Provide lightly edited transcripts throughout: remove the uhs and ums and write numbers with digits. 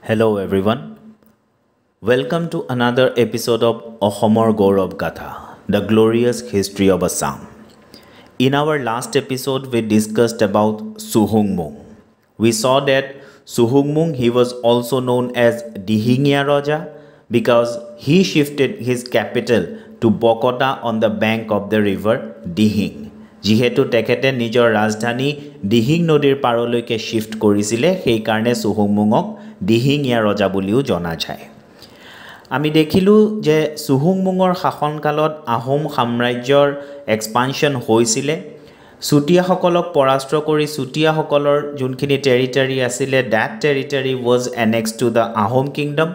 Hello everyone. Welcome to another episode of Ahomor Gaurav Gatha, the glorious history of Assam. In our last episode, we discussed about Suhungmung. We saw that Suhungmung, he was also known as Dihingya Raja because he shifted his capital to Bokota on the bank of the river Dihing. যিহেতু তেখেতে নিজৰ ৰাজধানী দিহিং নদীৰ পাৰলৈকে shift কৰিছিলে সেই কাৰণে সুহুংমুঙক দিহিঙীয়া ৰজা বুলিও জনা যায় আমি দেখিলো যে সুহুংমুঙৰ শাসনকালত আহোম সাম্ৰাজ্যৰ এক্সপানশন হৈছিলে চুটিয়াসকলক পৰাস্ত কৰি চুটিয়াসকলৰ যোনখিনি টেৰিটৰি আছিল that territory was annexed to the Ahom kingdom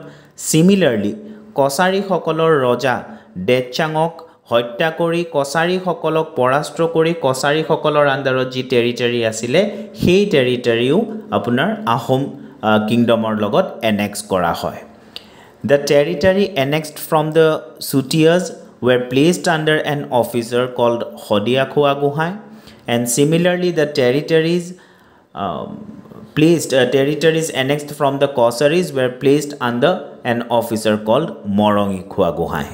similarly কছাৰীসকলৰ ৰজা ডেচাঙক হত্যা কৰি কছাৰীসকলক পৰাস্ত কৰি কছাৰীসকলৰ আন্ডাৰত যি টেৰিটৰি আছিল সেই টেৰিটৰিও আপোনাৰ আহোম কিংডমৰ লগত এনেক্স কৰা হয় The territory annexed from the Sutias were placed under an officer called Hodiakhua Guhai and similarly the territories annexed from the Kosaris were placed under an officer called Morongikhua Guhai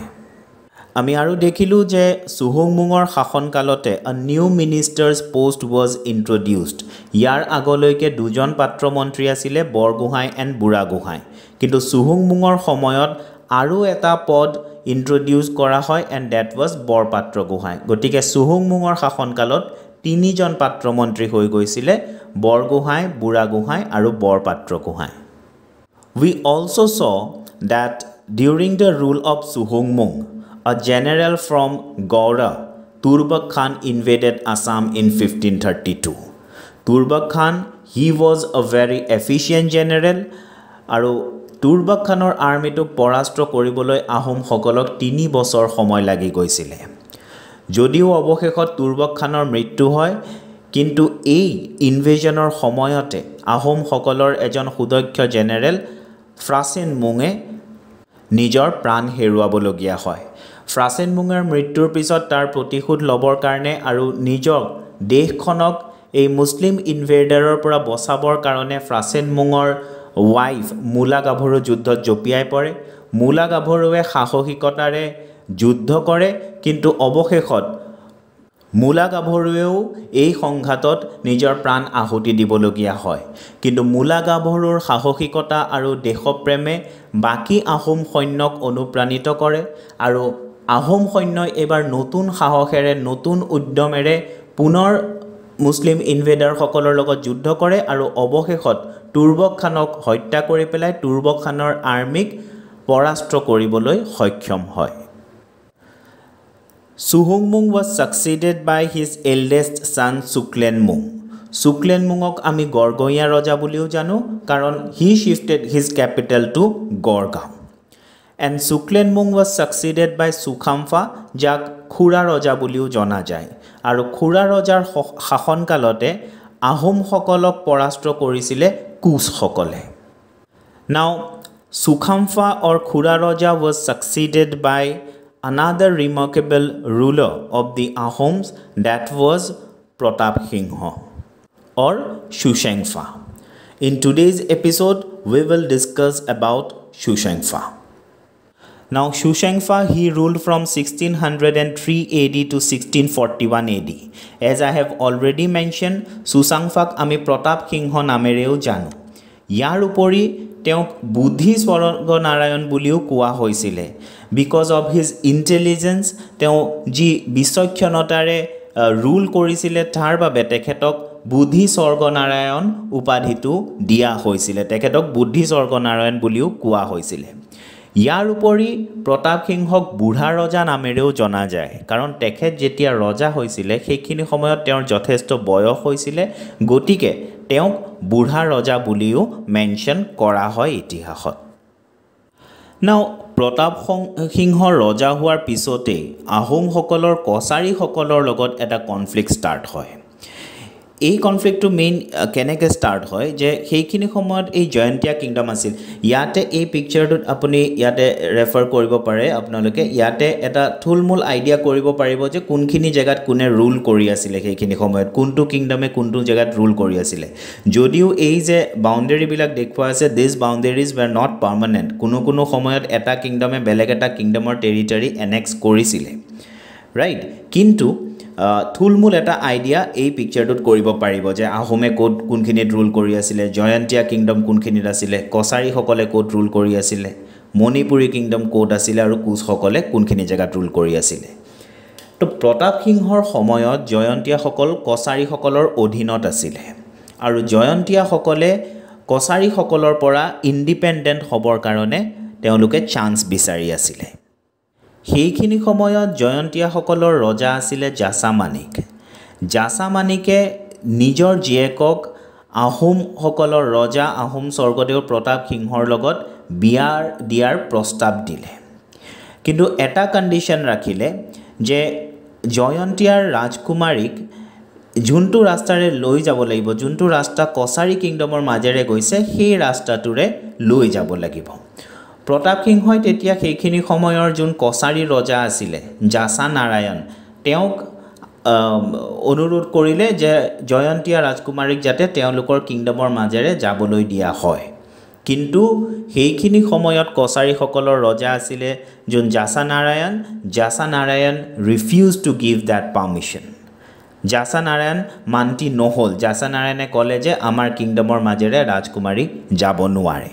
আমি আৰু দেখিলো যে সুহুংমুঙৰ শাসনকালতে a new minister's post was introduced ইয়াৰ আগলৈকে দুজন পাত্ৰ মন্ত্ৰী আছিল বৰগুহাই and বুঢ়াগুহাই কিন্তু সুহুংমুঙৰ সময়ত আৰু এটা পদ ইন্ট্ৰোডিউস কৰা হয় এণ্ড that was বৰপাত্ৰ গুহাই গতিকে সুহুংমুঙৰ শাসনকালত তিনিজন পাত্ৰ মন্ত্ৰী হৈ গৈছিল বৰগুহাই বুঢ়াগুহাই আৰু Borpatra গুহাই We also saw that during the rule of Suhungmung A general from Gaura, Turbak Khan invaded Assam in 1532. Turbak Khan, he was a very efficient general. Aru Turbak Khanor army to পৰাস্ত কৰিবলৈ আহোম সকলক 3 বছৰ সময় লাগি গৈছিল। যদিও অৱশেষত তুৰ্বক খানৰ মৃত্যু হয় কিন্তু এই ইনভেশনৰ সময়তে আহোম সকলৰ এজন সুদক্ষ জেনেৰেল ফ্ৰাসেন মুঙে নিজৰ প্ৰাণ হেৰুৱাবলগীয়া হয়। ফ্ৰাসেন মুঙৰ মৃত্যুৰ পিছত তাৰ প্ৰতিশোধ লবৰ কাৰণে আৰু নিজৰ দেশখনক এই মুছলিম ইনভেডাৰৰ পৰা বচাবৰ কাৰণে ফ্ৰাসেন মুঙৰ ওয়াইফ মুলা গাভৰু যুদ্ধত জপিয়াই পৰে মুলা গাভৰুৱে সাহসিকতাৰে যুদ্ধ কৰে কিন্তু অৱশেষত মুলা গাভৰুৱেও এই সংঘাতত নিজৰ প্ৰাণ আহুতি দিবলগীয়া হয় কিন্তু মুলা গাভৰুৰ সাহসিকতা আৰু দেশপ্ৰেমে বাকি আহোম সৈন্যক অনুপ্ৰাণিত কৰে আৰু আহোম সৈন্যই এবাৰ নতুন সাহসেৰে নতুন উদ্যমেৰে পুনৰ মুছলিম ইনভেডাৰ সকলৰ লগত যুদ্ধ কৰে আৰু অৱশেষত তুৰ্বক খানক হত্যা কৰি পেলাই তুৰ্বক খানৰ আৰ্মিক পৰাস্ত কৰিবলৈ সক্ষম হয় Suhungmung was succeeded by his eldest son Suklenmung Suklenmungok ami Gorgoya Raja buliu janu karon he shifted his capital to Gorgaon and Suklenmung was succeeded by Sukhamfa jak Khura Raja buliu jana jay aru Khura Rajar শাসন কালতে আহোম সকলক পৰাস্ত কৰিছিলে কুশ সকলে Now Sukhamfa or Khura Raja was succeeded by another remarkable ruler of the Ahoms that was Pratap Singha or Shushengfa. In today's episode, we will discuss about Shushengfa. Now, Shushengfa, he ruled from 1603 AD to 1641 AD. As I have already mentioned, Susangfak ami Pratap Singha namereu janu. Yar upori তেওঁক বুদ্ধি স্বৰ্গ নাৰায়ণ বুলিও কোৱা হৈছিল because of his intelligence তেওঁ যি বিচক্ষণতাৰে rule কৰিছিল তাৰ বাবে তেখেতক বুদ্ধি স্বৰ্গ নাৰায়ণ উপাধিটো দিয়া হৈছিল তেখেতক বুদ্ধি স্বৰ্গ নাৰায়ণ বুলিও কোৱা হৈছিল ইয়াৰ উপৰি প্ৰতাপ সিংহক বুঢ়া ৰজা নামেৰেও জনা যায় কাৰণ তেখেত যেতিয়া ৰজা হৈছিল সেইখিনি সময়ত তেওঁৰ যথেষ্ট বয়স হৈছিল গতিকে তেওঁক বুঢ়া ৰজা বুলিও মেনশন কৰা হয় ইতিহাসত Now প্ৰতাপ সিংহ ৰজা হোৱাৰ পিছতে আহোম সকলৰ কছাৰী সকলৰ লগত এটা কনফ্লিক্ট ষ্টাৰ্ট হয় এই কনফ্লিক্টটো মেইন কেনেকৈ ষ্টাৰ্ট হয় যে সেইখিনি সময়ত এই জয়ন্তীয়া কিংডম আছিল ইয়াতে এই পিকচাৰটোত আপুনি ইয়াতে ৰেফাৰ কৰিব পাৰে আপোনালোকে ইয়াতে এটা থুলমূল আইডিয়া কৰিব পাৰিব যে কোনখিনি জেগাত কোনে ৰুল কৰি আছিলে সেইখিনি সময়ত কোনটো কিংডমে কোনটো জেগাত ৰুল কৰি আছিলে যদিও এই যে বাউণ্ডেৰীবিলাক দেখুওৱা আছে দিছ বাউণ্ডেৰীজ ৱেৰ নট পাৰ্মানেণ্ট কোনো সময়ত এটা কিংডমে বেলেগ এটা কিংডমৰ টেৰিটৰী এনেক্স কৰিছিলে ৰাইট কিন্তু থুলমূল এটা আইডিয়া এই পিকচাৰটোত কৰিব পাৰিব যে আহোমে ক'ত কোনখিনিত ৰুল কৰি আছিলে জয়ন্তীয়া কিংডম কোনখিনিত আছিলে কছাৰীসকলে ক'ত ৰুল কৰি আছিলে মণিপুৰী কিংডম ক'ত আছিলে আৰু কোচসকলে কোনখিনি জেগাত ৰুল কৰি আছিলে তো প্ৰতাপ সিংহৰ সময়ত জয়ন্তীয়াসকল কছাৰীসকলৰ অধীনত আছিলে আৰু জয়ন্তীয়াসকলে কছাৰীসকলৰ পৰা ইণ্ডিপেণ্ডেণ্ট হ'বৰ কাৰণে তেওঁলোকে চান্স বিচাৰি আছিলে সেইখিনি সময়ত জয়ন্তীয়াসকলৰ ৰজা আছিলে জাছামানিকে নিজৰ জীয়েকক আহোমসকলৰ ৰজা আহোম স্বৰ্গদেউ প্ৰতাপ সিংহৰ লগত বিয়াৰ দিয়াৰ প্ৰস্তাৱ দিলে কিন্তু এটা কণ্ডিশ্যন ৰাখিলে যে জয়ন্তীয়াৰ ৰাজকুমাৰীক যোনটো ৰাস্তাৰে লৈ যাব লাগিব যোনটো ৰাস্তা কছাৰী কিংডমৰ মাজেৰে গৈছে সেই ৰাস্তাটোৰে লৈ যাব লাগিব প্ৰতাপ সিংহই তেতিয়া সেইখিনি সময়ৰ যোন কছাৰী ৰজা আছিলে জাছা নাৰায়ণ তেওঁক অনুৰোধ কৰিলে যে জয়ন্তীয়া ৰাজকুমাৰীক যাতে তেওঁলোকৰ কিংডমৰ মাজেৰে যাবলৈ দিয়া হয় কিন্তু সেইখিনি সময়ত কছাৰীসকলৰ ৰজা আছিলে যোন Jasa Narayan refuse to give that permission Jasa Narayan মান্তি নহ'ল জাছা নাৰায়ণে ক'লে যে আমাৰ কিংডমৰ মাজেৰে ৰাজকুমাৰীক যাব নোৱাৰে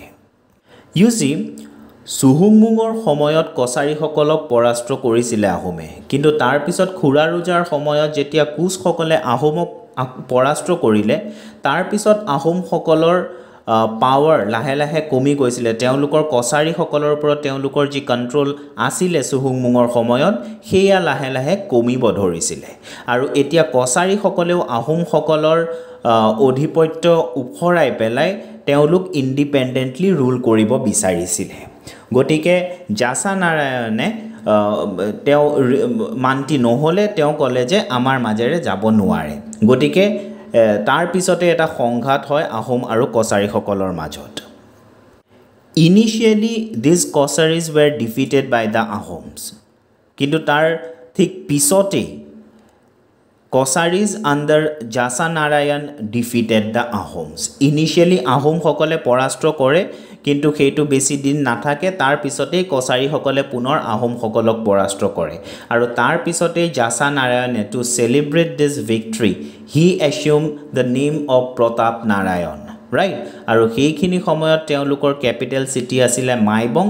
ইউ চি চুহুংমুঙৰ সময়ত কছাৰীসকলক পৰাস্ত কৰিছিলে আহোমে কিন্তু তাৰ পিছত খুৰাৰোজাৰ সময়ত যেতিয়া কোচসকলে আহোমক পৰাস্ত কৰিলে তাৰ পিছত আহোমসকলৰ পাৱাৰ লাহে লাহে কমি গৈছিলে তেওঁলোকৰ কছাৰীসকলৰ ওপৰত তেওঁলোকৰ যি কণ্ট্ৰল আছিলে চুহুংমুঙৰ সময়ত সেয়া লাহে লাহে কমিব ধৰিছিলে আৰু এতিয়া কছাৰীসকলেও আহোমসকলৰ অধিপত্য উফৰাই পেলাই তেওঁলোক ইণ্ডিপেণ্ডেণ্টলি ৰুল কৰিব বিচাৰিছিলে গতিকে জাছা নাৰায়ণে তেওঁ মান্তি নহ'লে তেওঁ ক'লে যে আমাৰ মাজেৰে যাব নোৱাৰে গতিকে তাৰ পিছতে এটা সংঘাত হয় আহোম আৰু কছাৰীসকলৰ মাজত initially this Kacharis were defeated by the Ahoms কিন্তু তাৰ ঠিক পিছতেই Kacharis under Jasa Narayan defeated the Ahoms initially আহোমসকলে পৰাস্ত কৰে কিন্তু সেইটো বেছি দিন নাথাকে তাৰ পিছতেই কছাৰীসকলে পুনৰ আহোমসকলক পৰাস্ত কৰে আৰু তাৰ পিছতেই জাছা নাৰায়ণে to celebrate this victory he assume the name of Pratap Narayan right আৰু সেইখিনি সময়ত তেওঁলোকৰ কেপিটেল চিটি আছিলে মাইবং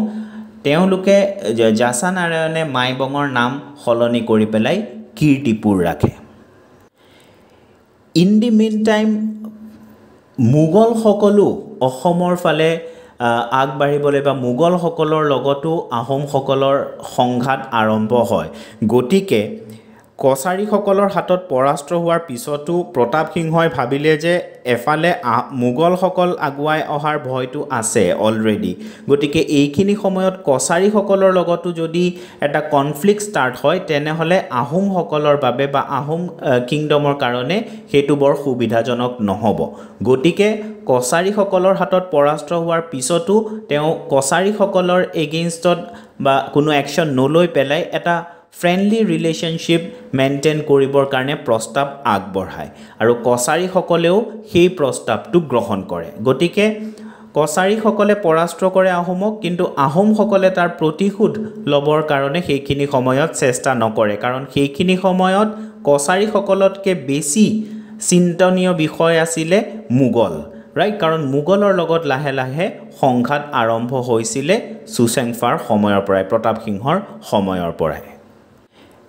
তেওঁলোকে জাছা নাৰায়ণে মাইবঙৰ নাম সলনি কৰি পেলাই কীৰ্তিপুৰ ৰাখে ইন দি মিন টাইম মোগলসকলো অসমৰ ফালে আগবাঢ়িবলৈ বা মোগলসকলৰ লগতো আহোমসকলৰ সংঘাত আৰম্ভ হয় গতিকে কছাৰীসকলৰ হাতত পৰাস্ত হোৱাৰ পিছতো প্ৰতাপ সিংহই ভাবিলে যে এফালে মোগলসকল আগুৱাই অহাৰ ভয়টো আছে অলৰেডি গতিকে এইখিনি সময়ত কছাৰীসকলৰ লগতো যদি এটা কনফ্লিক্ট ষ্টাৰ্ট হয় তেনেহ'লে আহোমসকলৰ বাবে বা আহোম কিংডমৰ কাৰণে সেইটো বৰ সুবিধাজনক নহ'ব গতিকে কছাৰীসকলৰ হাতত পৰাস্ত হোৱাৰ পিছতো তেওঁ কছাৰীসকলৰ এগেইনষ্টত বা কোনো একশ্যন নলৈ পেলাই এটা ফ্ৰেণ্ডলি ৰিলেশ্যনশ্বিপ মেইনটেইন কৰিবৰ কাৰণে প্ৰস্তাৱ আগবঢ়ায় আৰু কছাৰীসকলেও সেই প্ৰস্তাৱটো গ্ৰহণ কৰে গতিকে কছাৰীসকলে পৰাস্ত কৰে আহোমক কিন্তু আহোমসকলে তাৰ প্ৰতিশোধ ল'বৰ কাৰণে সেইখিনি সময়ত চেষ্টা নকৰে কাৰণ সেইখিনি সময়ত কছাৰীসকলতকৈ বেছি চিন্তনীয় বিষয় আছিলে মোগল ৰাইট কাৰণ মোগলৰ লগত লাহে লাহে সংঘাত আৰম্ভ হৈছিলে চুচেংফাৰ সময়ৰ পৰাই প্ৰতাপ সিংহৰ সময়ৰ পৰাই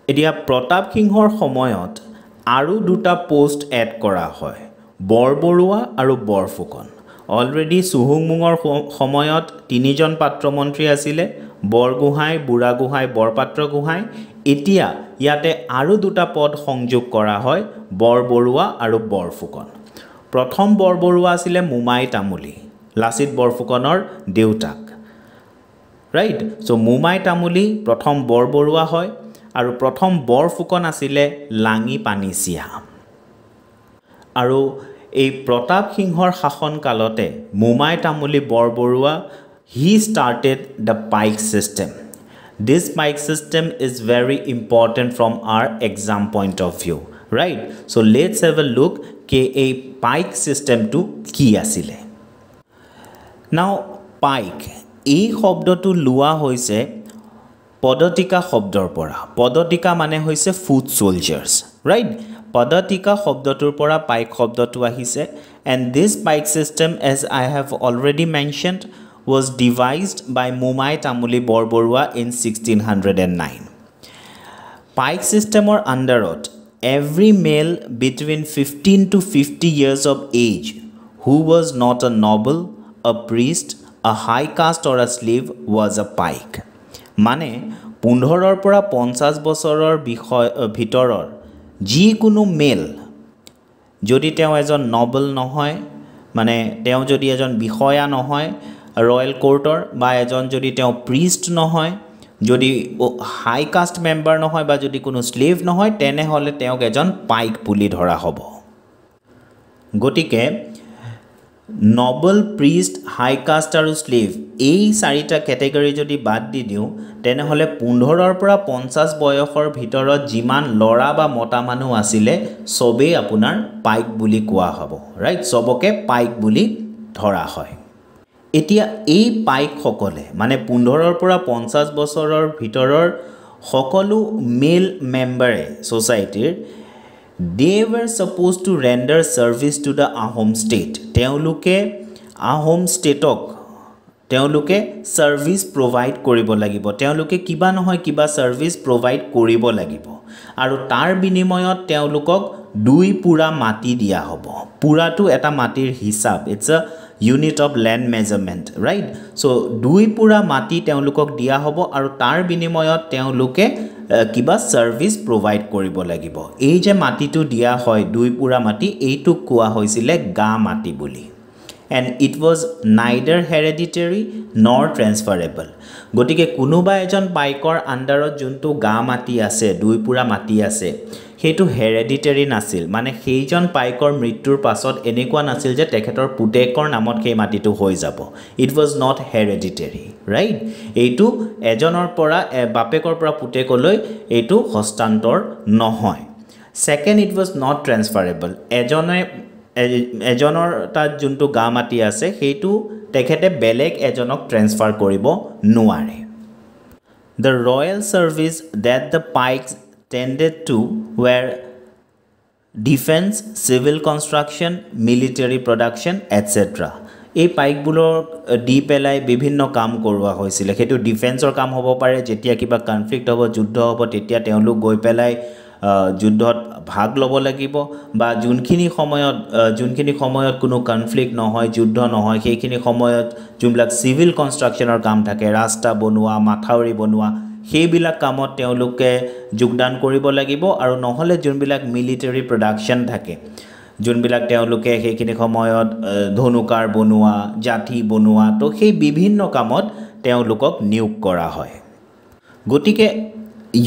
এতিয়া প্ৰতাপ সিংহৰ সময়ত আৰু দুটা পোষ্ট এড কৰা হয় বৰবৰুৱা আৰু বৰফুকন অলৰেডি চুহুংমুঙৰ সময়ত তিনিজন পাত্ৰমন্ত্ৰী আছিলে বৰগোহাঁই বুঢ়াগোহাঁই বৰপাত্ৰ গোহাঁই এতিয়া ইয়াতে আৰু দুটা পদ সংযোগ কৰা হয় বৰবৰুৱা আৰু বৰফুকন প্ৰথম বৰবৰুৱা আছিলে মোমাই তামুলী লাচিত বৰফুকনৰ দেউতাক ৰাইট সো মোমাই তামুলী প্ৰথম বৰবৰুৱা হয় আৰু প্ৰথম বৰফুকন আছিলে লাঙি পানীচিয়া আৰু এই প্ৰতাপ সিংহৰ শাসন কালতে মোমাই Tamuli Borbarua he started the pike system. This pike system is very important from our exam point of view, right? So let's have a look ke a pike system to ki asile. Now pike ei শব্দটো লোৱা হৈছে পদতিকা শব্দৰ পৰা পদতিকা মানে হৈছে foot soldiers, right? পদতিকা শব্দটোৰ পৰা pike শব্দটো আহিছে and this pike system as I have already mentioned was devised by Mumai Tamuli Borborua in 1609. Pike system or underot, every male between 15 to 50 years of age who was not a noble, a priest, a high caste or a slave was a pike. Mane 15 পৰা 50 বছৰৰ ভিতৰৰ যিকোনো মেল যদি তেওঁ এজন noble নহয় মানে তেওঁ যদি এজন বিষয়া নহয় ৰয়েল কোৰ্টৰ বা এজন যদি তেওঁ প্ৰিষ্ট নহয় যদি হাই কাষ্ট মেম্বাৰ নহয় বা যদি কোনো স্লেভ নহয় তেনেহলে তেওঁক এজন পাইক বুলি ধৰা হ'ব গতিকে নবল প্ৰিষ্ট হাই কাষ্ট আৰু স্লেভ এই চাৰিটা ক্যাটেগৰী যদি বাদ দি দিও তেনেহলে 15 পৰা 50 বয়সৰ ভিতৰত যিমান লৰা বা মতা মানুহ আছিল সবে আপোনাৰ পাইক বুলি কোৱা হ'ব ৰাইট সবকে পাইক বুলি ধৰা হয় এতিয়া এই পাইক সকলে মানে 15 পৰা 50 বছৰৰ ভিতৰৰ সকলো মেল মেম্বাৰে সোসাইটিৰ they were supposed to render service to the Ahom state তেওঁলোকে Ahom stateক তেওঁলোকে সার্ভিস প্রোভাইড কৰিব লাগিব তেওঁলোকে কিবা নহয় কিবা সাৰ্ভিস প্ৰোভাইড কৰিব লাগিব আৰু তাৰ বিনিময়ত তেওঁলোকক দুই পুৰা মাটি দিয়া হ'ব পুৰাটো এটা মাটিৰ হিসাব it's a unit of land measurement right so দুই পুৰা মাটি তেওঁলোকক দিয়া হ'ব আৰু তাৰ বিনিময়ত তেওঁলোকে কিবা সাৰ্ভিস প্ৰোভাইড কৰিব লাগিব এই যে মাটিটো দিয়া হয় দুই পুৰা মাটি এইটো কোৱা হৈছিল গা মাটি বুলি and it was neither hereditary nor transferable গটিকে কোনোবা এজন পাইকৰ আন্ডাৰত যোনটো গা মাটি আছে দুই পুৰা মাটি আছে হেতু হেৰেডিটাৰি নাছিল মানে সেইজন পাইকৰ মৃত্যুৰ পাছত এনেকুৱা নাছিল যে তেখেতৰ পুতেকৰ নামত সেই মাটিটো হৈ যাব ইট ওয়াজ নট হেৰেডিটাৰি ৰাইট এইটো এজনৰ পৰা বাপেকৰ পৰা পুতেকলৈ এইটো হস্তান্তৰ নহয় সেকেন্ড ইট ওয়াজ নট ট্ৰান্সফাৰেবল এজনৰ তাত যোনটো গা মাটি আছে হেতু তেখেতে বেলেগ এজনক ট্ৰান্সফাৰ কৰিব নোৱাৰে the royal service that the pikes tended to were defense, civil construction, military production, etc. এই পাইকবোৰৰ ডি পেলাই বিভিন্ন কাম কৰোৱা হৈছিল হেতু ডিফেন্সৰ কাম হ'ব পাৰে যেতিয়া কিবা কনফ্লিক্ট হ'ব যুদ্ধ হ'ব তেতিয়া তেওঁলোক গৈ পেলাই যুদ্ধত ভাগ ল'ব লাগিব বা যোনখিনি সময়ত কোনো কনফ্লিক্ট নহয় যুদ্ধ নহয় সেইখিনি সময়ত যোনবিলাক সিভিল কনষ্ট্ৰাকচনৰ কাম থাকে ৰাস্তা বনোৱা মাথাউৰি বনোৱা সেইবিলাক কামত তেওঁলোকে যোগদান কৰিব লাগিব আৰু নহলে যোনবিলাক মিলিটাৰী প্ৰডাকশন থাকে যোনবিলাক তেওঁলোকে সেইখিনি সময়ত ধনুকাৰ বনোৱা জাতি বনোৱা তো সেই বিভিন্ন কামত তেওঁলোকক নিয়োগ কৰা হয় গতিকে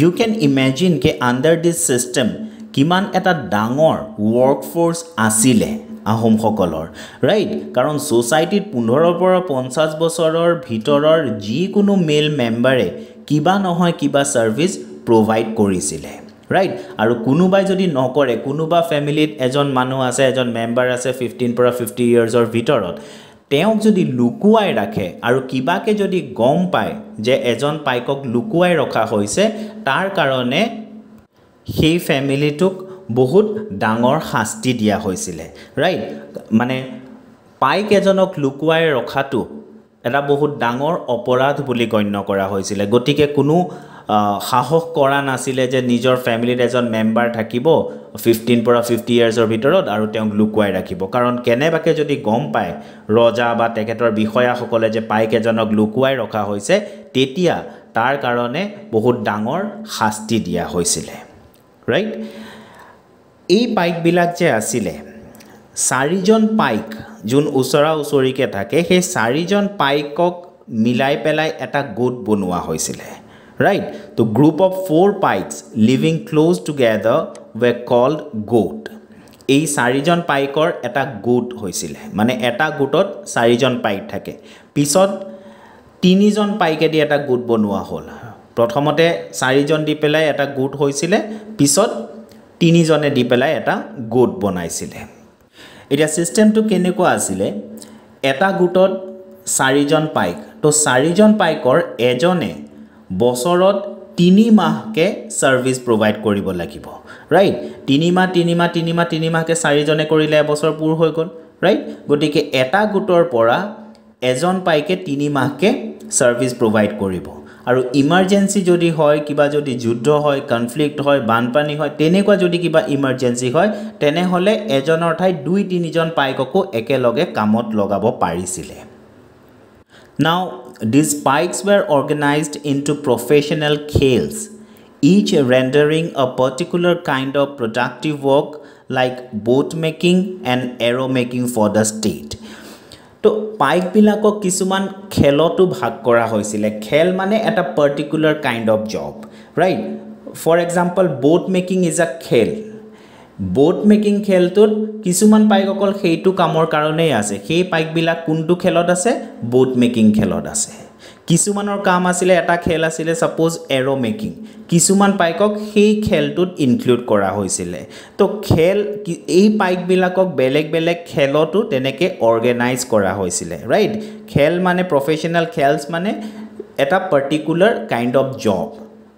you can imagine ke under this system kiman eta dangor workforce asile ahom hokolor right karon society 15 পৰা 50 বছৰৰ ভিতৰৰ যি কোনো মেল মেম্বাৰে কিবা নহয় কিবা সাৰ্ভিস প্ৰোভাইড কৰিছিলে right আৰু কোনোবাই যদি নকৰে কোনোবা ফ্যামিলিত এজন মানুহ আছে এজন মেম্বাৰ আছে 15 পৰা 50 ইয়াৰ্ছৰ ভিতৰত তেওঁ যদি লুকুৱাই ৰাখে আৰু কিবাকে যদি গম পায় যে এজন পাইকক লুকুৱাই ৰখা হৈছে তাৰ কাৰণে সেই ফ্যামিলিটোক বহুত ডাঙৰ শাস্তি দিয়া হৈছিল ৰাইট মানে পাইক এজনক লুকুৱাই ৰখাটো এটা বহুত ডাঙৰ অপৰাধ বুলি গণ্য কৰা হৈছিল গতিকে কোনো সাহস কৰা নাছিল যে নিজৰ ফ্যামিলিৰ এজন মেম্বাৰ থাকিব 15 পৰা 50 ইয়াৰ্ছৰ ভিতৰত আৰু তেওঁক লুকুৱাই ৰাখিব কাৰণ কেনেবাকে যদি গম পায় ৰজা বা তেখেতৰ বিষয়া সকলে যে পাইক এজনক লুকুৱাই ৰখা হৈছে তেতিয়া তাৰ কাৰণে বহুত ডাঙৰ শাস্তি দিয়া হৈছিল ৰাইট এই পাইক বিলাক যে আছিল চাৰিজন পাইক যোন উছৰা উছৰিকে থাকে সেই চাৰিজন পাইকক মিলাই পেলাই এটা গোট বনোৱা হৈছিল right the group of 4 pikes living close together were called goat এই চাৰিজন পাইকৰ এটা গোট হৈছিল মানে এটা গোটত চাৰিজন পাইক থাকে পিছত তিনিজন পাইকেদি এটা গোট বনোৱা হ'ল প্ৰথমতে চাৰিজন দি পেলাই এটা গোট হৈছিল পিছত তিনিজনে দি পেলাই এটা গোট বনাইছিলে এতিয়া সিস্টেমটো কেনেকুৱা আছিল এটা গোটত চাৰিজন পাইক তো চাৰিজন পাইকৰ এজনে বছৰত 3 মাহকে সাৰ্ভিস প্ৰোভাইড কৰিব লাগিব ৰাইট 3 মাহকে চাৰিজনে কৰিলে এবছৰ পূৰ হৈ গল ৰাইট গতিকে এটা গোটৰ পৰা এজন পাইকে 3 মাহকে সাৰ্ভিস প্ৰোভাইড কৰিব আৰু ইমার্জেন্সি যদি হয় কিবা যদি যুদ্ধ হয় কনফ্লিক্ট হয় বানপানী হয় তেনেকুৱা যদি কিবা ইমাৰ্জেন্সি হয় তেনে হলে এজনৰ ঠাই 2-3 জন পাইককো একেলগে কামত লগাব পাৰিছিল Now, these pikes were organized into professional khels, each rendering a particular kind of productive work like boat making and arrow making for the state. So, pike bilakok kisuman khelotu bhag kora hoisile. Khel mane eta particular kind of job, right? For example, boat making is a khel. Boat making খেলটোত কিছুমান পাইক অকল সেইটো কামৰ কাৰণে আছে সেই পাইক বিলাক কোনটো খেলত আছে boat making খেলত আছে কিছুমানৰ কাম আছিল এটা খেল আছিল সাপোজ এৰো মেকিং কিছুমান পাইকক সেই খেলটোত ইনক্লুড কৰা হৈছিল তো খেল এই পাইক বিলাকক বেলেগ বেলেগ খেলটো তেনেকে অৰ্গানাইজ কৰা হৈছিল ৰাইট খেল মানে প্ৰফেশনাল খেলস মানে এটা particular kind of job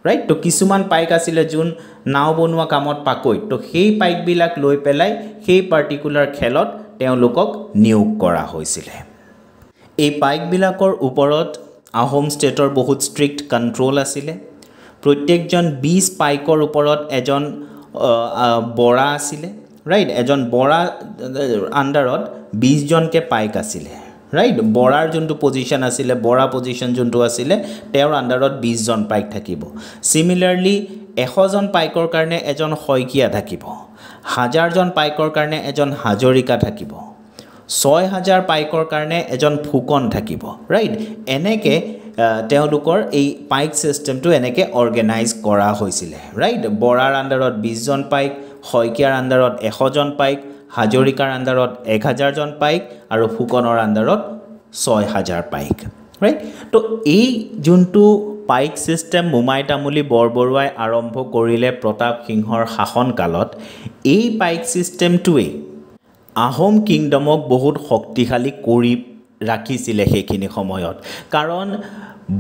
right to kisuman paik asile jun naw bonua kamot pakoi to hei paik bilak loi pelai hei particular khelot teolukok niyog kora hoisile ei paik bilakor uporot ahom stateor bahut strict control asile protek jon 20 paikor uporot ejon bora asile right ejon bora underot 20 jon ke paik asile right borar juntu position asile bora position juntu asile teor underot 20 jon paik thakibo similarly 100 jon paikor karne ejon hoikia thakibo 1000 jon paikor karne ejon hajorika thakibo 6000 paikor karne ejon phukon thakibo right eneke teolukor ei paik system to eneke organize kora hoisile right borar underot 20 jon paik hoikiar underot 100 jon paik হাজৰিকাৰ আন্দাৰত 1000 জন পাইক আৰু ফুকনৰ আন্দাৰত 6000 পাইক right তো এই জুনটো পাইক system মুমাই Tamuli বৰবৰুৱাই আৰম্ভ কৰিলে প্ৰতাপ সিংহৰ শাসন কালত এই পাইক সিস্টেমটোৱে আহোম কিংডমক বহুত শক্তিশালী কৰি ৰাখিছিলে সেইখিনি সময়ত কাৰণ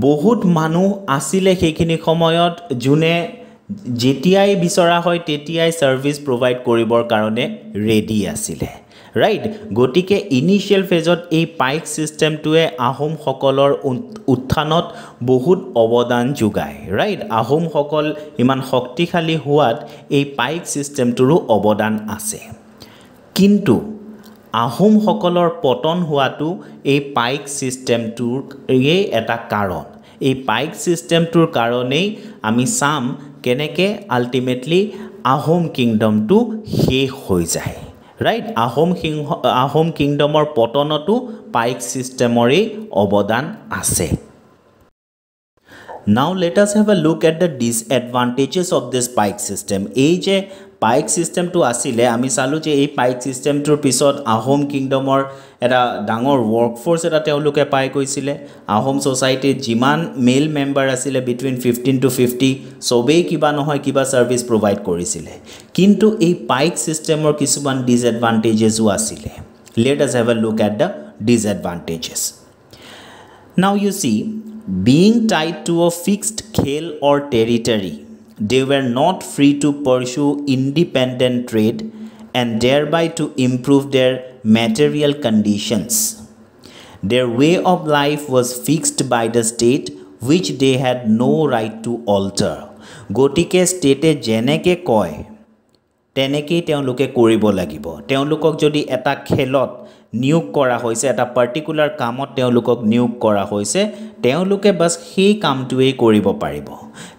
বহুত মানুহ আছিল সেইখিনি সময়ত জুনে যেতিয়াই বিচৰা হয় তেতিয়াই সাৰ্ভিস প্ৰোভাইড কৰিবৰ কাৰণে ৰেডি আছিল ৰাইট গটিকে ইনিশিয়াল ফেজত এই পাইক সিস্টেমটোৱে আহোম সকলৰ উত্থানত বহুত অৱদান যোগায় ৰাইট আহোম সকল ইমান শক্তিশালী হোৱাত এই পাইক সিস্টেমটোৰো অৱদান আছে কিন্তু আহোম সকলৰ পতন হোৱাটো এই পাইক সিস্টেমটোৰ এটা কাৰণ এই পাইক সিস্টেমটোৰ কাৰণেই আমি সাম কেনেকে আলটিমেটলি আহোম কিংডমটো শেষ হৈ যায় ৰাইট আহোম কিংডমৰ পতনতো পাইক সিস্টেমৰে অৱদান আছে Now let us have a look at the disadvantages of this pike system. এই যে পাইক সিস্টেমটো আসিলে আমি চালু যে এই পাইক সিস্টেমটোৰ পিছত আহোম কিংডমৰ এটা ডাঙৰ ওয়াৰ্কফোৰ্স এটা তেওঁলোকে পাই গৈছিলে আহোম সোসাইটিৰ যিমান মেল মেম্বাৰ আছিল বিটুইন 15 to 50 সবেই কিবা নহয় কিবা সাৰ্ভিস প্ৰোভাইড কৰিছিলে কিন্তু এই পাইক সিস্টেমৰ কিছুমান ডিসএডভান্টেজেসও আছিল Let us have a look at the disadvantages. Now you see being tied to a fixed khel or territory they were not free to pursue independent trade and thereby to improve their material conditions. Their way of life was fixed by the state which they had no right to alter. Gotike state jeneke koi teneke teonluke koribo lagibo. Teonlukok jodi eta khelot নিয়োগ কৰা হৈছে এটা particular কামত তেওঁলোকক নিয়োগ কৰা হৈছে তেওঁলোকে বাস সেই কামটোৱেই কৰিব পাৰিব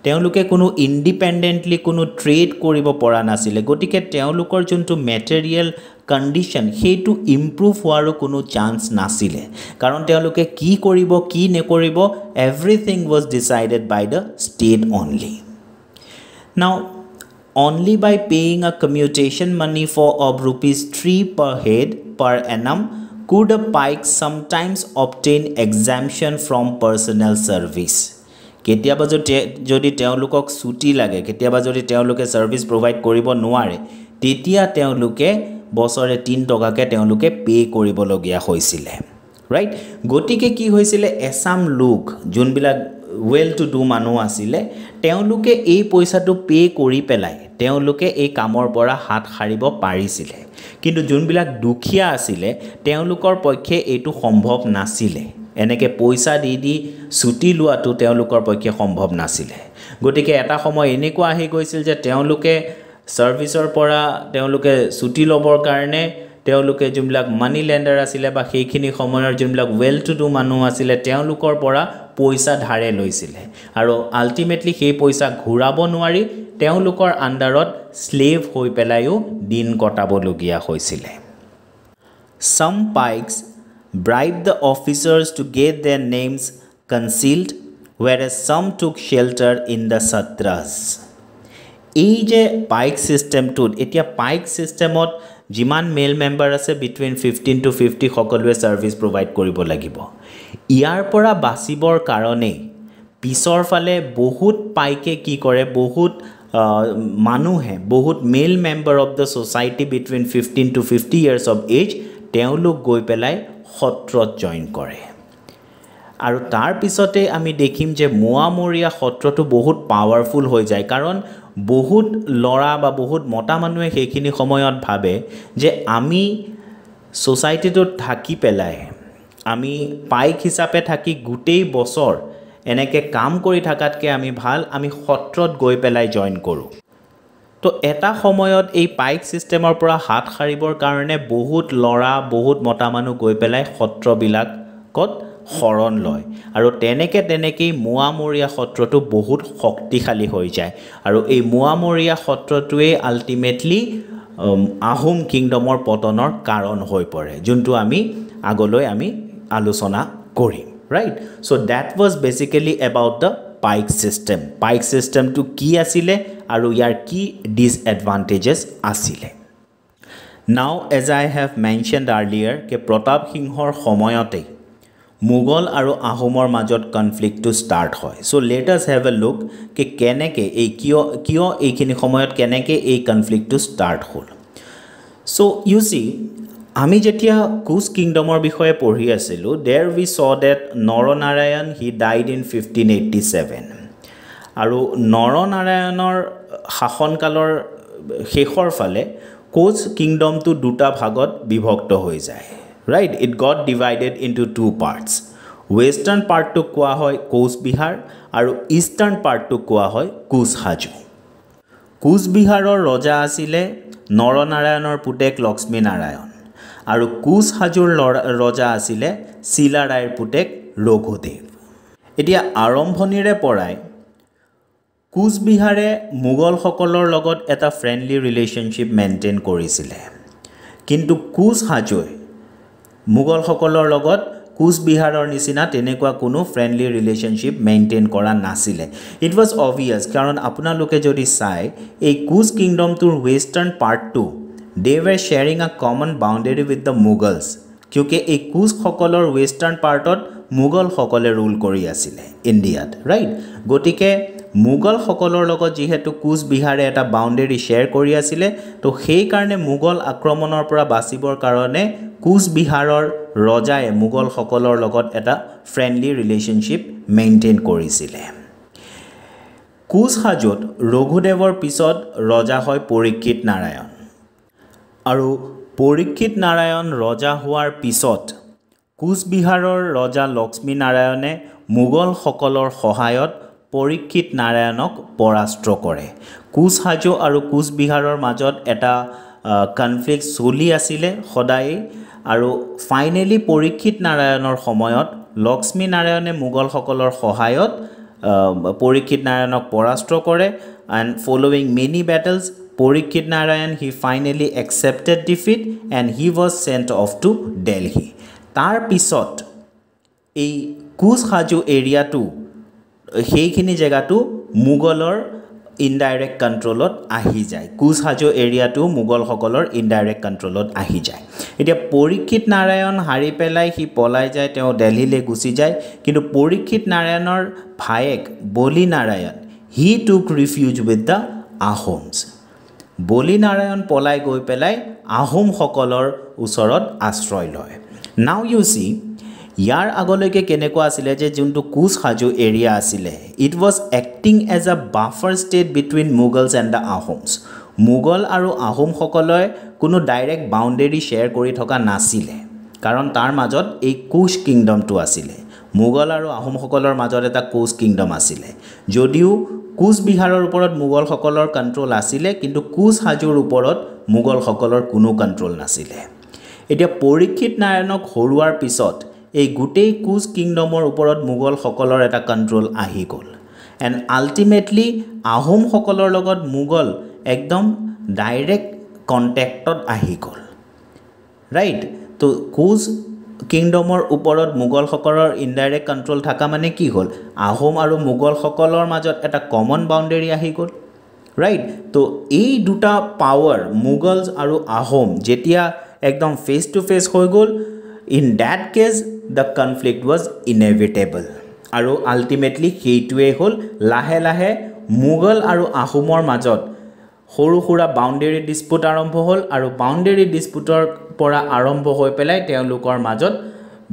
তেওঁলোকে কোনো ইন্ডিপেন্ডেন্টলি কোনো ট্ৰেড কৰিব পৰা নাছিল গতিকে তেওঁলোকৰ যোনটো মেটেৰিয়েল কন্ডিশন হেতু ইমপ্ৰুভ হোৱাৰো কোনো চান্স নাছিল কাৰণ তেওঁলোকে কি কৰিব কি নকৰিব everything was decided by the state only now only by paying a commutation money for of rupees 3 per head per annum could a Pike sometimes obtain exemption from personnel service. কেতিয়াবা যদি তেওঁলোকক ছুটি লাগে, কেতিয়াবা যদি তেওঁলোকে সাৰ্ভিস প্ৰভাইড কৰিব নোৱাৰে, তেতিয়া তেওঁলোকে বছৰে 3 টকাকে তেওঁলোকে পে কৰিবলগীয়া হৈছিল, ৰাইট? গতিকে কি হৈছিল, এছাম লোক যোনবিলাক ওয়েল টু ডু মানুহ আছিল, তেওঁলোকে এই পইচাটো পে কৰি পেলাই তেওঁলোকে এই কামৰ পৰা হাত সাৰিব পাৰিছিল। কিন্তু যোনবিলাক দুখীয়া আছিল তেওঁলোকৰ পক্ষে এইটো সম্ভৱ নাছিল, এনেকে পইচা দি ছুটি লোৱাটো তেওঁলোকৰ পক্ষে সম্ভৱ নাছিল। গতিকে এটা সময় এনেকুৱা আহি গৈছিল যে তেওঁলোকে সাৰ্ভিসৰ পৰা তেওঁলোকে ছুটি ল'বৰ কাৰণে তেওঁলোকে যোনবিলাক মানি লেণ্ডাৰ আছিল বা সেইখিনি সময়ৰ যোনবিলাক ওয়েল টু ডু মানুহ আছিল তেওঁলোকৰ পৰা পইচা ধাৰে লৈছিল, আৰু আল্টিমেটলি সেই পইচা ঘূৰাব নোৱাৰি তেওঁলোকৰ আণ্ডাৰত স্লেভ হৈ পেলাইও দিন কটাবলগীয়া হৈছিল। Some pikes bribed the officers to get their names concealed, whereas some took shelter in the satras. এই যে পাইক সিস্টেমটোত, এতিয়া পাইক সিস্টেমত যিমান মেল মেম্বাৰ আছে বিটুইন 15 to 50 সকলোৱে সাৰ্ভিস প্ৰভাইড কৰিব লাগিব। ইয়াৰ পৰা বাচিবৰ কাৰণে পিছৰ ফালে বহুত পাইকে কি কৰে, বহুত মানুহে, বহুত male member of the society between 15 to 50 years of age তেওঁলোক গৈ পেলাই সত্ৰত জইন কৰে। আৰু তাৰ পিছতে আমি দেখিম যে মোৱামৰীয়া সত্ৰটো বহুত পাৱাৰফুল হৈ যায়, কাৰণ বহুত লৰা বা বহুত মতা মানুহে সেইখিনি সময়ত ভাবে যে আমি সোসাইটিটোত থাকি পেলাই, আমি পাইক হিচাপে থাকি গোটেই বছৰ এনেকে কাম কৰি থাকাতকে আমি ভাল আমি সত্ৰত গৈ পেলাই জইন কৰোঁ। তো এটা সময়ত এই পাইক সিস্টেমৰ পৰা হাত সাৰিবৰ কাৰণে বহুত লৰা বহুত মতা মানুহ গৈ পেলাই সত্ৰবিলাকত শৰণ লয়, আৰু তেনেকেই মোৱামৰীয়া সত্ৰটো বহুত শক্তিশালী হৈ যায়, আৰু এই মোৱামৰীয়া সত্ৰটোৱে আল্টিমেটলি আহোম কিংডমৰ পতনৰ কাৰণ হৈ পৰে, যোনটো আমি আগলৈ আমি আলোচনা কৰিম, right? So that was basically about the paik system. Paik সিস্টেমটো কি আছিলে আৰু ইয়াৰ কি ডিসএডভান্টেজেস আছিলে। Now as I have mentioned earlier কে প্ৰতাপ সিংহৰ সময়তে মুঘল আৰু আহোমৰ মাজত কনফ্লিক্টটো ষ্টাৰ্ট হয়। So let us have a look কে কেনেকৈ এই কিয় এইখিনি সময়ত কেনেকৈ এই কনফ্লিক্টটো ষ্টাৰ্ট হ'ল। সো ইউ চি, আমি যেতিয়া কোচ কিংডমৰ বিষয়ে পঢ়ি আছিলোঁ, there we saw date Naranarayan he died in 1587, আৰু নৰনাৰায়ণৰ শাসনকালৰ শেষৰ ফালে কোচ কিংডমটো দুটা ভাগত বিভক্ত হৈ যায়, right? It got divided into two parts. Western part to কোৱা হয় কোচবিহাৰ আৰু ইষ্টাৰ্ণ part to কোৱা হয় কোচহাজো। কোচবিহাৰৰ ৰজা আছিলে নৰনাৰায়ণৰ পুতেক লক্ষ্মী নাৰায়ণ, আৰু কোচহাজোৰ ৰজা আছিলে চিলাৰায়ৰ পুতেক ৰঘুদেৱ। এতিয়া আৰম্ভণিৰে পৰাই কোচবিহাৰে মোগলসকলৰ লগত এটা ফ্ৰেণ্ডলি ৰিলেশ্যনশ্বিপ মেইনটেইন কৰিছিলে, কিন্তু কোচহাজোই মোগলসকলৰ লগত কোচবিহাৰৰ নিচিনা তেনেকুৱা কোনো ফ্ৰেণ্ডলি ৰিলেশ্যনশ্বিপ মেইনটেইন কৰা নাছিলে। ইট ৱাজ অবভিয়াছ, কাৰণ আপোনালোকে যদি চাই এই কোচ কিংডমটোৰ ৱেষ্টাৰ্ণ পাৰ্টটো they were sharing a common boundary with the Mughals, কিয়কি এই কোচসকলৰ ৱেষ্টাৰ্ণ পাৰ্টত মোগলসকলে ৰুল কৰি আছিলে ইণ্ডিয়াত, ৰাইট? গতিকে মোগলসকলৰ লগত যিহেতু কোচবিহাৰে এটা বাউণ্ডেৰী শ্বেয়াৰ কৰি আছিলে, তো সেইকাৰণে মোগল আক্ৰমণৰ পৰা বাচিবৰ কাৰণে কোচবিহাৰৰ ৰজায়ে মোগলসকলৰ লগত এটা ফ্ৰেণ্ডলি ৰিলেশ্যনশ্বিপ মেইনটেইন কৰিছিলে। কোচহাজোত ৰঘুদেৱৰ পিছত ৰজা হয় পৰীক্ষিত নাৰায়ণ, আৰু পৰীক্ষিত নাৰায়ণ ৰজা হোৱাৰ পিছত কোচবিহাৰৰ ৰজা লক্ষ্মী নাৰায়ণে মোগলসকলৰ সহায়ত পৰীক্ষিত নাৰায়ণক পৰাস্ত কৰে। কোচহাজো আৰু কোচবিহাৰৰ মাজত এটা কনফ্লিক্ট চলি আছিলে সদায়, আৰু ফাইনেলি পৰীক্ষিত নাৰায়ণৰ সময়ত লক্ষ্মী নাৰায়ণে মোগলসকলৰ সহায়ত পৰীক্ষিত নাৰায়ণক পৰাস্ত কৰে, and following many battles Parikshit Narayan he finally accepted defeat and he was sent off to Delhi. তাৰ পিছত এই কোচহাজো এৰিয়াটো সেইখিনি জেগাটো মোগলৰ ইনডাইৰেক্ট কণ্ট্ৰলত আহি যায় কুচ হাজো এৰিয়াটো মোগলসকলৰ ইনডাইৰেক্ট কণ্ট্ৰলত আহি যায় এতিয়া পৰীক্ষিত নাৰায়ণ হাৰি পেলাই সি পলাই যায় তেওঁ দিল্লীলৈ গুচি যায় কিন্তু পৰীক্ষিত নাৰায়ণৰ ভায়েক বলি নাৰায়ণ হি টুক ৰিফিউজ উইথ দ্য আহোমছ বলি নাৰায়ণ পলাই গৈ পেলাই আহোমসকলৰ ওচৰত আশ্ৰয় লয় নাও ইউ সি ইয়াৰ আগলৈকে কেনেকুৱা আছিলে যে যোনটো কুচ হাজো এৰিয়া আছিলে it was acting as a buffer state between Mughals and the Ahoms Mughal আৰু আহোমসকলে কোনো ডাইৰেক্ট বাউণ্ডেৰী শ্বেয়াৰ কৰি থকা নাছিলে কাৰণ তাৰ মাজত এই কুচ কিংডমটো আছিলে মুগল আৰু আহোমসকলৰ মাজত এটা কুচ কিংডম আছিলে যদিও কুচ বিহাৰৰ ওপৰত মুগলসকলৰ কণ্ট্ৰল আছিলে কিন্তু কুচ হাজোৰ ওপৰত মুগলসকলৰ কোনো কণ্ট্ৰল নাছিলে এতিয়া পৰীক্ষিত নাৰায়ণক হৰুৱাৰ পিছত এই গোটেই কুচ কিংডমৰ ওপৰত মুগলসকলৰ এটা কণ্ট্ৰল আহি গ'ল এণ্ড আল্টিমেটলি আহোমসকলৰ লগত মুগল একদম ডাইৰেক্ট কণ্টেক্টত আহি গ'ল ৰাইট তো কুচ কিংডমৰ ওপৰত মুগলসকলৰ ইনডাইৰেক্ট কণ্ট্ৰল থকা মানে কি হ'ল আহোম আৰু মুগলসকলৰ মাজত এটা কমন বাউণ্ডেৰী আহি গ'ল ৰাইট তো এই দুটা পাৱাৰ মুগলছ আৰু আহোম যেতিয়া একদম ফেচ টু ফেচ হৈ গ'ল in that case the conflict was inevitable আৰু আল্টিমেটলি সেইটোৱেই হ'ল লাহে লাহে মুগল আৰু আহোমৰ মাজত সৰু সুৰা বাউণ্ডেৰী ডিস্পুট আৰম্ভ হ'ল আৰু বাউণ্ডেৰী ডিস্পুটৰ পৰা আৰম্ভ হৈ পেলাই তেওঁলোকৰ মাজত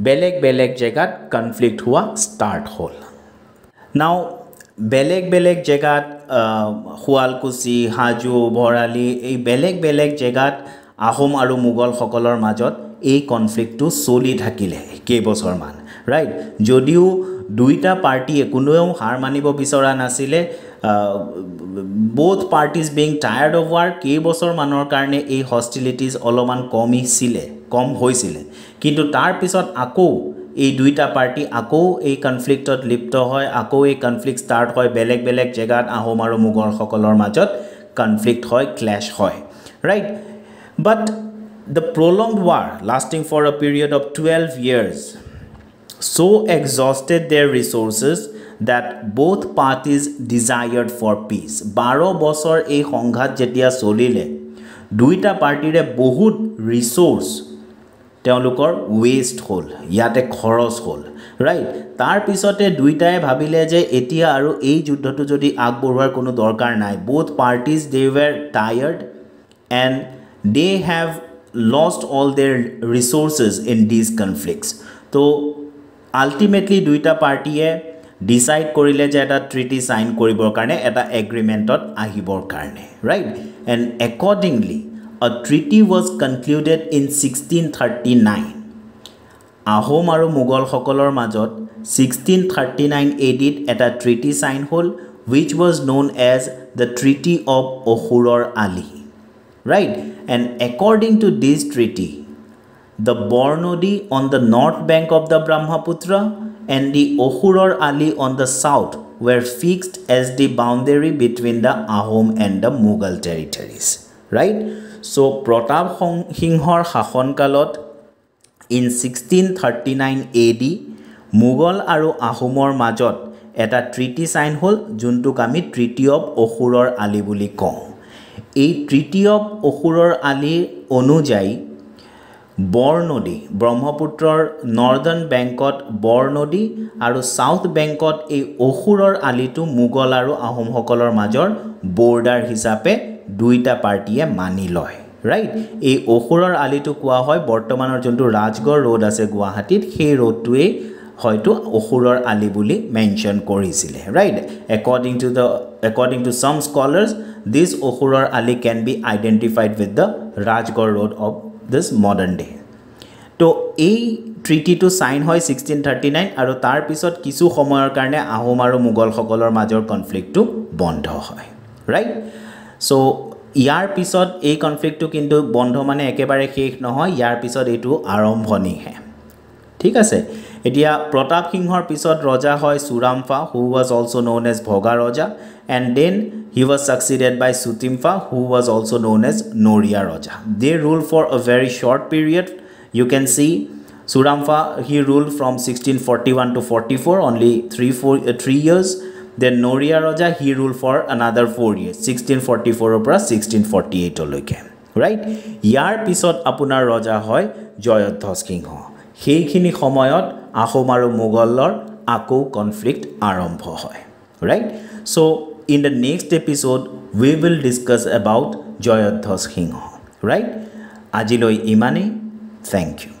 বেলেগ বেলেগ জেগাত কনফ্লিক্ট হোৱা ষ্টাৰ্ট হ'ল নাও বেলেগ বেলেগ জেগাত শুৱালকুছি হাজো ভৰালি এই বেলেগ বেলেগ জেগাত আহোম আৰু মুগলসকলৰ মাজত এই কনফ্লিক্টটো চলি থাকিলে কেইবছৰমান ৰাইট যদিও দুইটা পাৰ্টিয়ে কোনেও হাৰ মানিব বিচৰা নাছিলে both parties being tired of war কেইবছৰমানৰ কাৰণে এই হষ্টিলিটিজ অলপমান কম হৈছিলে কিন্তু তাৰ পিছত আকৌ এই দুইটা পাৰ্টি আকৌ এই কনফ্লিক্টত লিপ্ত হয় আকৌ এই কনফ্লিক্ট ষ্টাৰ্ট হয় বেলেগ বেলেগ জেগাত আহোম আৰু মুগলসকলৰ মাজত কনফ্লিক্ট হয় ক্লেশ হয় right but the prolonged war lasting for a period of 12 years so exhausted their resources that both parties desired for peace 12 বছৰ এই সংঘাত যেতিয়া চলিলে দুইটা পাৰ্টিৰে বহুত ৰিসোৰ্স তেওঁলোকৰ ওয়েস্ট হ'ল ইয়াতে খৰচ হ'ল ৰাইট তাৰ পিছতে দুইটাই ভাবিলে যে এতিয়া আৰু এই যুদ্ধটো যদি আগবঢ়োৱাৰ কোনো দৰকাৰ নাই both parties they were tired and they have lost all their resources in these conflicts so ultimately duita party decide korile je eta treaty sign koribor karone eta agreement ot ahibor karone right and accordingly a treaty was concluded in 1639 ahom aru mughal hokolor majot 1639 AD eta treaty sign hol which was known as the Treaty of Ohuror Ali right and according to this treaty the Bornodi on the north bank of the Brahmaputra and the Ohuror Ali on the south were fixed as the boundary between the Ahom and the Mughal territories right so Pratap Singhor শাসন কালত in 1639 AD Mughal aru Ahomor majot eta treaty sign hol juntuk ami Treaty of Ohuror Ali buli kওঁ এই treaty of অসুৰৰ আলি অনুযায়ী বৰনদী ব্ৰহ্মপুত্ৰৰ northern বেংকত বৰনদী আৰু south বেংকত এই অসুৰৰ আলিটো মুগল আৰু আহোমসকলৰ মাজৰ বৰ্ডাৰ হিচাপে দুইটা পাৰ্টিয়ে মানি লয় ৰাইট এই অসুৰৰ আলিটো কোৱা হয় বৰ্তমানৰ যোনটো ৰাজগড় ৰোড আছে গুৱাহাটীত সেই ৰোডটোৱে হয়তো অসুৰৰ আলি বুলি মেনশন কৰিছিলে right according to some scholars this Ohuror Ali can be identified with the Rajgarh Road of this modern day to ei treaty to sign hoy 1639 aru tar pisot kisu samoyar karone Ahom aru Mughal hokolor major conflict to bondho hoy right so ইয়াৰ পিছত এই কনফ্লিক্টটো কিন্তু বন্ধ মানে একেবাৰে শেষ নহয় ইয়াৰ পিছত এটো আৰম্ভণি হে ঠিক আছে এতিয়া প্ৰতাপ সিংহৰ পিছত ৰজা হয় সুৰামফা who was also known as Bhoga Raja and then he was succeeded by Sutimfa who was also known as Noria Raja they ruled for a very short period you can see Suramfa he ruled from 1641 to 44 only 3 years Then Noria Raja, he ruled for another 4 years, 1644 পৰা 1648 লৈকে, right? ইয়াৰ পিছত আপোনাৰ ৰজা হয় জয়ধ্বজ সিংহ। সেইখিনি সময়ত আহোম আৰু মোগলৰ আকৌ কনফ্লিক্ট আৰম্ভ হয়, right? So in the next episode we will discuss about Jayadhwaj Singh, right? আজিলৈ ইমানেই, thank you.